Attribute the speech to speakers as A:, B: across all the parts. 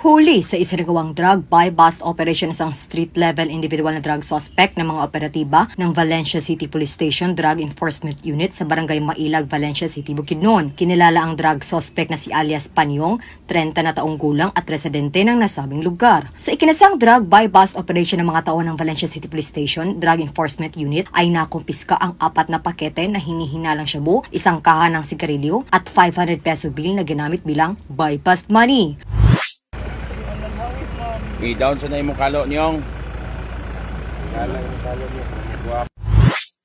A: Huli sa isinagawang drug buy-bust operation isang street-level individual na drug suspect ng mga operatiba ng Valencia City Police Station Drug Enforcement Unit sa Barangay Mailag, Valencia City, Bukidnon. Kinilala ang drug suspect na si alias Panyong, 30 na taong gulang at residente ng nasabing lugar. Sa ikinasang drug buy-bust operation ng mga tao ng Valencia City Police Station Drug Enforcement Unit ay nakumpiska ang 4 na pakete na hinihinalang shabu, isang kaha ng sigarilyo at 500 peso bill na ginamit bilang buy-bust money.
B: I-down sa na imong kalo niyong.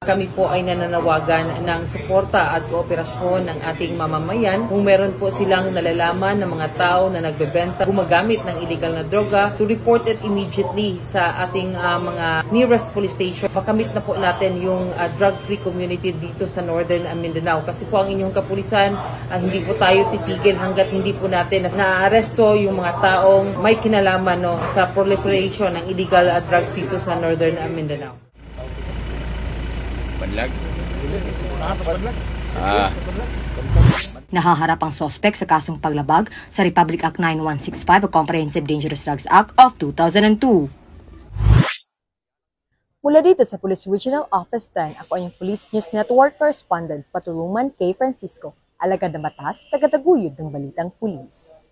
C: Kami po ay nananawagan ng suporta at kooperasyon ng ating mamamayan kung meron po silang nalalaman ng mga tao na nagbebenta, gumagamit ng illegal na droga, to report it immediately sa ating mga nearest police station. Makamit na po natin yung drug-free community dito sa Northern Mindanao. Kasi po ang inyong kapulisan, hindi po tayo titigil hanggat hindi po natin na-aresto yung mga taong may kinalaman sa proliferation ng illegal drugs dito sa Northern Mindanao.
B: Banlag?
A: Nahaharap ang sospek sa kasong paglabag sa Republic Act 9165 o Comprehensive Dangerous Drugs Act of 2002.
D: Mula dito sa Police Regional Office 10, ako ang Police News Network Correspondent Patulungan K. Francisco, alagad na batas, taga-taguyod ng Balitang Pulis.